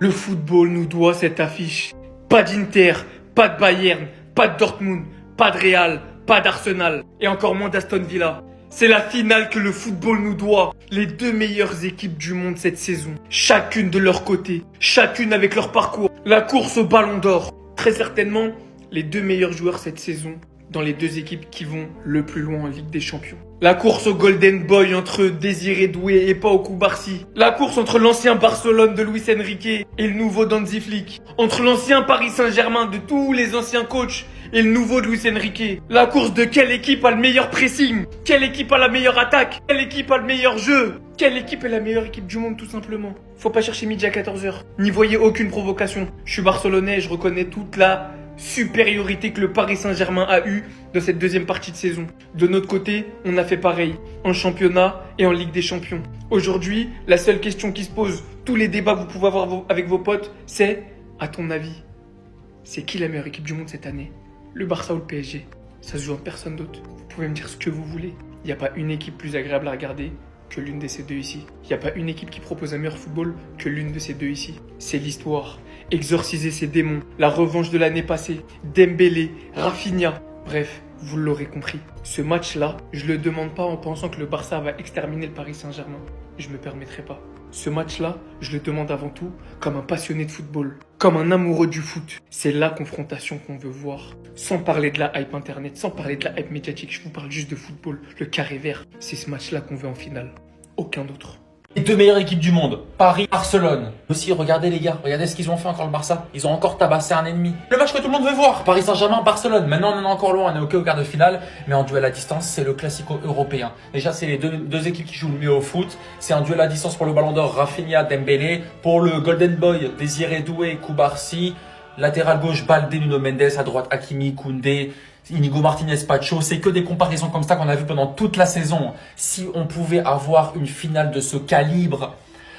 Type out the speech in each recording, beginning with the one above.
Le football nous doit cette affiche. Pas d'Inter, pas de Bayern, pas de Dortmund, pas de Real, pas d'Arsenal et encore moins d'Aston Villa. C'est la finale que le football nous doit. Les deux meilleures équipes du monde cette saison. Chacune de leur côté, chacune avec leur parcours. La course au ballon d'or. Très certainement, les deux meilleurs joueurs cette saison dans les deux équipes qui vont le plus loin en Ligue des Champions. La course au Golden Boy entre Désiré Doué et Pau Cubarsí. La course entre l'ancien Barcelone de Luis Enrique et le nouveau Hansi Flick. Entre l'ancien Paris Saint-Germain de tous les anciens coachs et le nouveau de Luis Enrique. La course de quelle équipe a le meilleur pressing? Quelle équipe a la meilleure attaque? Quelle équipe a le meilleur jeu? Quelle équipe est la meilleure équipe du monde tout simplement? Faut pas chercher midi à 14h. N'y voyez aucune provocation. Je suis barcelonais et je reconnais toute la supériorité que le Paris Saint-Germain a eue dans cette deuxième partie de saison. De notre côté, on a fait pareil, en championnat et en Ligue des Champions. Aujourd'hui, la seule question qui se pose, tous les débats que vous pouvez avoir avec vos potes, c'est, à ton avis, c'est qui la meilleure équipe du monde cette année? Le Barça ou le PSG? Ça se joue en personne d'autre. Vous pouvez me dire ce que vous voulez. Il n'y a pas une équipe plus agréable à regarder que l'une de ces deux ici. Il n'y a pas une équipe qui propose un meilleur football que l'une de ces deux ici. C'est l'histoire. Exorciser ces démons, la revanche de l'année passée, Dembélé, Rafinha. Bref, vous l'aurez compris. Ce match-là, je le demande pas en pensant que le Barça va exterminer le Paris Saint-Germain. Je me permettrai pas. Ce match-là, je le demande avant tout comme un passionné de football, comme un amoureux du foot. C'est la confrontation qu'on veut voir. Sans parler de la hype internet, sans parler de la hype médiatique, je vous parle juste de football. Le carré vert, c'est ce match-là qu'on veut en finale. Aucun autre. Les deux meilleures équipes du monde, Paris, Barcelone. Aussi, regardez les gars, regardez ce qu'ils ont fait encore le Barça. Ils ont encore tabassé un ennemi. Le match que tout le monde veut voir, Paris Saint-Germain, Barcelone. Maintenant, on en est encore loin, on est au quart de finale. Mais en duel à distance, c'est le classico européen. Déjà, c'est les deux équipes qui jouent le mieux au foot. C'est un duel à distance pour le Ballon d'Or, Rafinha, Dembélé. Pour le Golden Boy, Désiré Doué, Cubarsí. Latéral gauche, Baldé, Nuno Mendes. À droite, Hakimi, Koundé. Inigo Martinez, Pacho, c'est que des comparaisons comme ça qu'on a vu pendant toute la saison. Si on pouvait avoir une finale de ce calibre,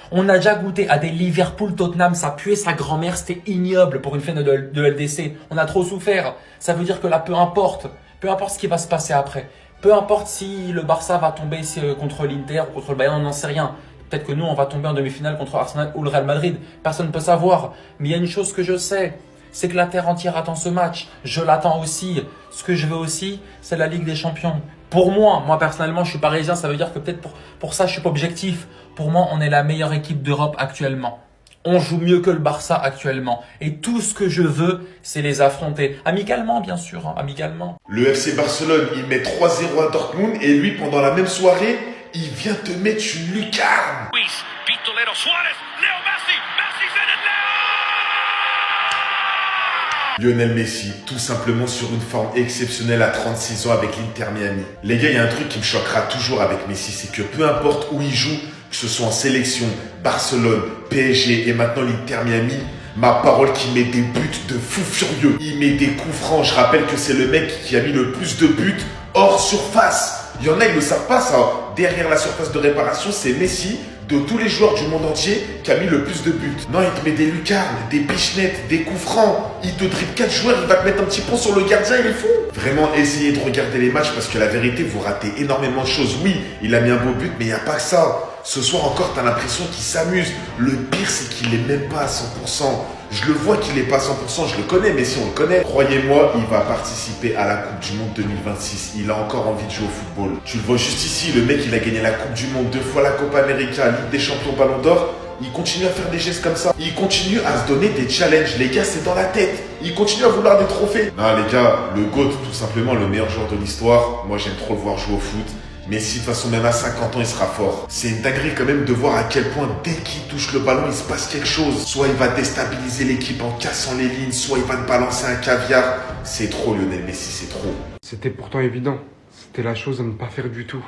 on a déjà goûté à des Liverpool-Tottenham, ça puait sa grand-mère, c'était ignoble pour une finale de LDC. On a trop souffert. Ça veut dire que là, peu importe ce qui va se passer après. Peu importe si le Barça va tomber contre l'Inter ou contre le Bayern, on n'en sait rien. Peut-être que nous, on va tomber en demi-finale contre Arsenal ou le Real Madrid. Personne ne peut savoir. Mais il y a une chose que je sais. C'est que la terre entière attend ce match. Je l'attends aussi. Ce que je veux aussi, c'est la Ligue des Champions. Pour moi personnellement, je suis parisien. Ça veut dire que peut-être pour ça, je suis pas objectif. Pour moi, on est la meilleure équipe d'Europe actuellement. On joue mieux que le Barça actuellement. Et tout ce que je veux, c'est les affronter. Amicalement, bien sûr. Hein, amicalement. Le FC Barcelone, il met 3-0 à Dortmund et lui, pendant la même soirée, il vient te mettre une lucarne. Pistolero Suárez, Leo Messi, Messi's in it now! Lionel Messi, tout simplement sur une forme exceptionnelle à 36 ans avec l'Inter Miami. Les gars, il y a un truc qui me choquera toujours avec Messi, c'est que peu importe où il joue, que ce soit en sélection, Barcelone, PSG et maintenant l'Inter Miami, ma parole qu'il met des buts de fou furieux. Il met des coups francs. Je rappelle que c'est le mec qui a mis le plus de buts hors surface. Il y en a, ils ne savent pas ça. Derrière la surface de réparation, c'est Messi, de tous les joueurs du monde entier, qui a mis le plus de buts. Non, il te met des lucarnes, des pichenettes, des coups francs. Il te dribble 4 joueurs, il va te mettre un petit pont sur le gardien, il est fou. Vraiment, essayez de regarder les matchs parce que la vérité, vous ratez énormément de choses. Oui, il a mis un beau but, mais il n'y a pas que ça. Ce soir encore, t'as l'impression qu'il s'amuse. Le pire, c'est qu'il est même pas à 100%. Je le vois qu'il est pas à 100%, je le connais, mais si on le connaît, croyez-moi, il va participer à la Coupe du Monde 2026. Il a encore envie de jouer au football. Tu le vois juste ici, le mec, il a gagné la Coupe du Monde 2 fois, la Copa América, Ligue des Champions, Ballon d'Or. Il continue à faire des gestes comme ça. Il continue à se donner des challenges. Les gars, c'est dans la tête. Il continue à vouloir des trophées. Non, les gars, le GOAT, tout simplement, le meilleur joueur de l'histoire. Moi, j'aime trop le voir jouer au foot. Mais si de toute façon, même à 50 ans, il sera fort. C'est une dinguerie quand même de voir à quel point, dès qu'il touche le ballon, il se passe quelque chose. Soit il va déstabiliser l'équipe en cassant les lignes, soit il va te balancer un caviar. C'est trop, Lionel Messi, c'est trop. C'était pourtant évident. C'était la chose à ne pas faire du tout.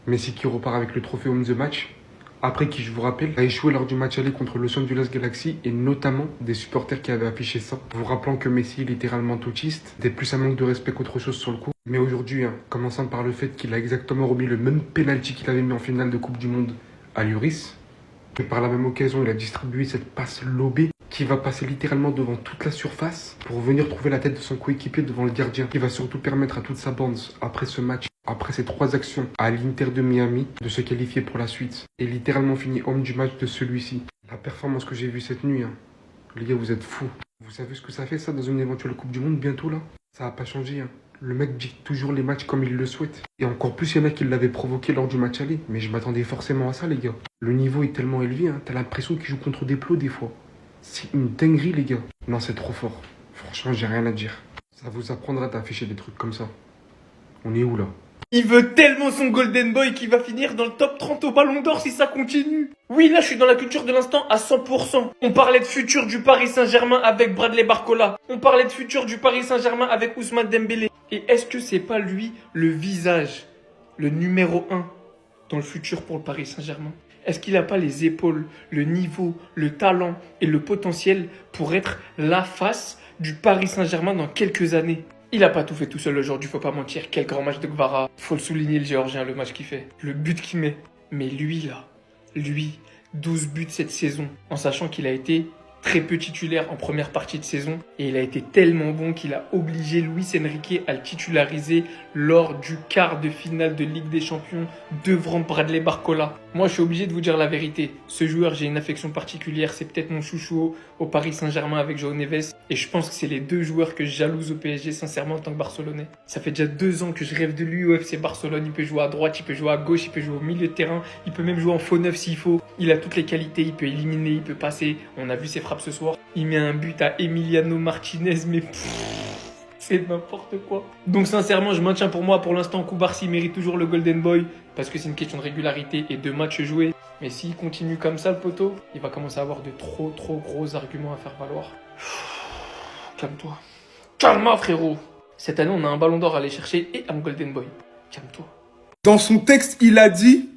Messi qui repart avec le trophée Homme of the Match. Après qui, je vous rappelle, a échoué lors du match aller contre Los Angeles Galaxy et notamment des supporters qui avaient affiché ça. Vous rappelant que Messi est littéralement toutiste, c'était plus un manque de respect qu'autre chose sur le coup. Mais aujourd'hui, commençant par le fait qu'il a exactement remis le même penalty qu'il avait mis en finale de Coupe du Monde à Lloris, et par la même occasion, il a distribué cette passe lobée qui va passer littéralement devant toute la surface pour venir trouver la tête de son coéquipier devant le gardien, qui va surtout permettre à toute sa bande, après ce match, après ces 3 actions à l'Inter de Miami, de se qualifier pour la suite et littéralement fini homme du match de celui-ci. La performance que j'ai vue cette nuit, hein. Les gars, vous êtes fous. Vous savez ce que ça fait, ça, dans une éventuelle Coupe du Monde bientôt, là? Ça n'a pas changé, hein. Le mec dicte toujours les matchs comme il le souhaite. Et encore plus, il y en a qui l'avaient provoqué lors du match aller. Mais je m'attendais forcément à ça, les gars. Le niveau est tellement élevé, hein. T'as l'impression qu'il joue contre des plots, des fois. C'est une dinguerie, les gars. Non, c'est trop fort. Franchement, j'ai rien à dire. Ça vous apprendra d'afficher des trucs comme ça. On est où, là? Il veut tellement son Golden Boy qu'il va finir dans le top 30 au Ballon d'Or si ça continue. Oui, là, je suis dans la culture de l'instant à 100%. On parlait de futur du Paris Saint-Germain avec Bradley Barcola. On parlait de futur du Paris Saint-Germain avec Ousmane Dembélé. Et est-ce que c'est pas lui le visage, le numéro 1 dans le futur pour le Paris Saint-Germain? Est-ce qu'il n'a pas les épaules, le niveau, le talent et le potentiel pour être la face du Paris Saint-Germain dans quelques années? Il a pas tout fait tout seul aujourd'hui, faut pas mentir. Quel grand match de Gvara. Faut le souligner, le Géorgien, le match qu'il fait. Le but qu'il met. Mais lui, là, 12 buts cette saison. En sachant qu'il a été très peu titulaire en première partie de saison. Et il a été tellement bon qu'il a obligé Luis Enrique à le titulariser lors du quart de finale de Ligue des Champions devant Bradley Barcola. Moi, je suis obligé de vous dire la vérité. Ce joueur, j'ai une affection particulière. C'est peut-être mon chouchou au Paris Saint-Germain avec João Neves. Et je pense que c'est les deux joueurs que je jalouse au PSG, sincèrement, en tant que Barcelonais. Ça fait déjà 2 ans que je rêve de lui au FC Barcelone. Il peut jouer à droite, il peut jouer à gauche, il peut jouer au milieu de terrain. Il peut même jouer en faux neuf s'il faut. Il a toutes les qualités. Il peut éliminer, il peut passer. On a vu ses frappes ce soir. Il met un but à Emiliano Martinez, mais c'est n'importe quoi. Donc sincèrement, je maintiens pour moi, pour l'instant, Koubarsi mérite toujours le Golden Boy parce que c'est une question de régularité et de matchs joués. Mais s'il continue comme ça, le poteau, il va commencer à avoir de trop gros arguments à faire valoir. Calme-toi. Calme-toi, frérot. Cette année, on a un ballon d'or à aller chercher et un Golden Boy. Calme-toi. Dans son texte, il a dit,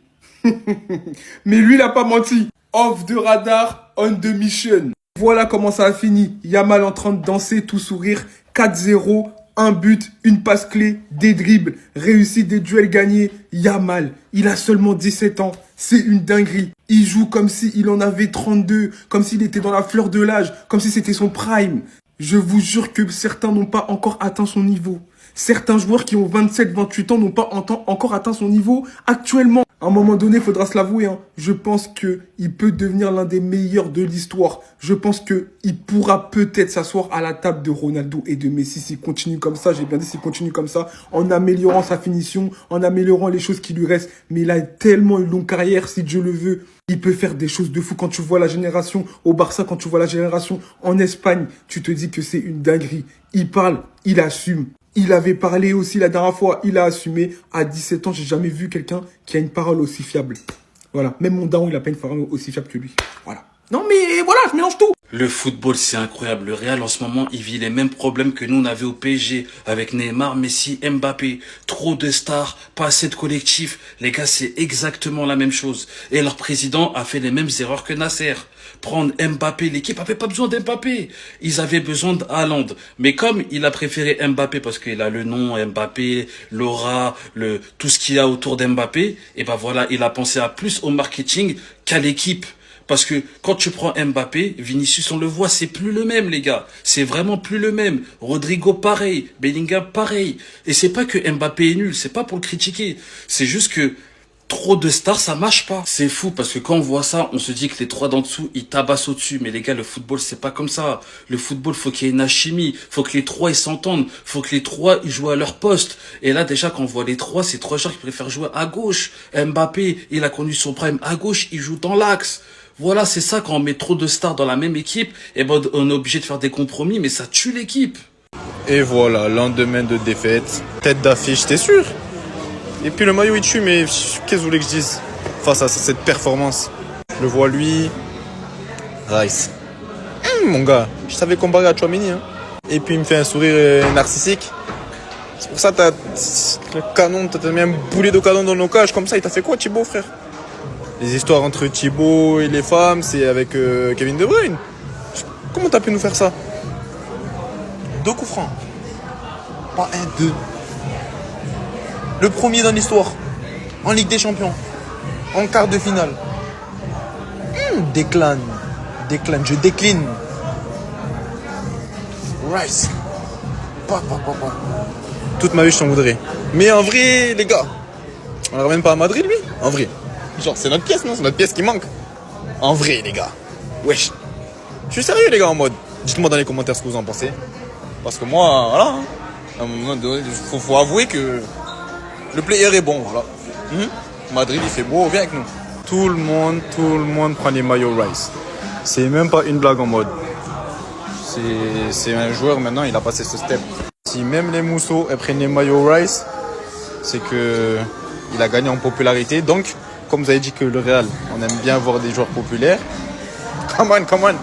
mais lui, il a pas menti. Off the radar, on the mission. Voilà comment ça a fini. Yamal en train de danser, tout sourire. 4-0, un but, une passe clé, des dribbles, réussi des duels gagnés. Yamal, il a seulement 17 ans. C'est une dinguerie. Il joue comme s'il en avait 32, comme s'il était dans la fleur de l'âge, comme si c'était son prime. Je vous jure que certains n'ont pas encore atteint son niveau. Certains joueurs qui ont 27-28 ans n'ont pas encore atteint son niveau actuellement. À un moment donné, il faudra se l'avouer, hein. Je pense qu'il peut devenir l'un des meilleurs de l'histoire. Je pense qu'il pourra peut-être s'asseoir à la table de Ronaldo et de Messi s'il continue comme ça. J'ai bien dit s'il continue comme ça, en améliorant sa finition, en améliorant les choses qui lui restent. Mais il a tellement une longue carrière, si Dieu le veut. Il peut faire des choses de fou. Quand tu vois la génération au Barça, quand tu vois la génération en Espagne, tu te dis que c'est une dinguerie. Il parle, il assume. Il avait parlé aussi la dernière fois, il a assumé. À 17 ans, j'ai jamais vu quelqu'un qui a une parole aussi fiable. Voilà. Même mon daron, il a pas une parole aussi fiable que lui. Voilà. Non mais voilà, je mélange tout. Le football, c'est incroyable. Le Real, en ce moment, il vit les mêmes problèmes que nous, on avait au PSG avec Neymar, Messi, Mbappé. Trop de stars, pas assez de collectifs. Les gars, c'est exactement la même chose. Et leur président a fait les mêmes erreurs que Nasser. Prendre Mbappé, l'équipe avait pas besoin d'Mbappé. Ils avaient besoin d'Haaland. Mais comme il a préféré Mbappé parce qu'il a le nom Mbappé, l'aura, tout ce qu'il y a autour d'Mbappé, et ben voilà, il a pensé à plus au marketing qu'à l'équipe. Parce que quand tu prends Mbappé, Vinicius, on le voit, c'est plus le même, les gars. C'est vraiment plus le même. Rodrigo, pareil. Bellingham, pareil. Et c'est pas que Mbappé est nul, c'est pas pour le critiquer. C'est juste que trop de stars, ça marche pas. C'est fou parce que quand on voit ça, on se dit que les 3 d'en dessous, ils tabassent au-dessus. Mais les gars, le football, c'est pas comme ça. Le football, faut qu'il y ait une alchimie. Faut que les 3, ils s'entendent. Faut que les 3, ils jouent à leur poste. Et là, déjà, quand on voit les 3, c'est 3 joueurs qui préfèrent jouer à gauche. Mbappé, il a connu son prime à gauche, il joue dans l'axe. Voilà, c'est ça, quand on met trop de stars dans la même équipe, et ben, on est obligé de faire des compromis, mais ça tue l'équipe. Et voilà, lendemain de défaite, tête d'affiche, t'es sûr? Et puis le maillot il tue, mais qu'est-ce que vous voulez que je dise face à cette performance? Je le vois lui, Rice. Mon gars, je savais comparer à Tchouaméni. Hein. Et puis il me fait un sourire narcissique. C'est pour ça que t'as le canon, t'as mis un boulet de canon dans nos cages comme ça. Il t'a fait quoi Thibaut, frère? Les histoires entre Thibaut et les femmes, c'est avec Kevin De Bruyne. Comment t'as pu nous faire ça? 2 coups francs. Pas 1, 2. Le premier dans l'histoire. En Ligue des Champions. En quart de finale. Décline, je décline. Rice. Toute ma vie, je t'en voudrais. Mais en vrai, les gars, on ne ramène pas à Madrid, lui? En vrai. Genre, c'est notre pièce, non? C'est notre pièce qui manque. En vrai, les gars. Wesh. Je suis sérieux les gars en mode. Dites-moi dans les commentaires ce que vous en pensez. Parce que moi, voilà. Hein, à un moment donné, faut avouer que le player est bon, voilà. Madrid il fait beau, viens avec nous. Tout le monde prend les maillots Rice. C'est même pas une blague en mode. C'est un joueur maintenant, il a passé ce step. Si même les mousseaux prennent les maillots Rice, c'est que il a gagné en popularité. Donc, comme vous avez dit que le Real, on aime bien voir des joueurs populaires. Come on.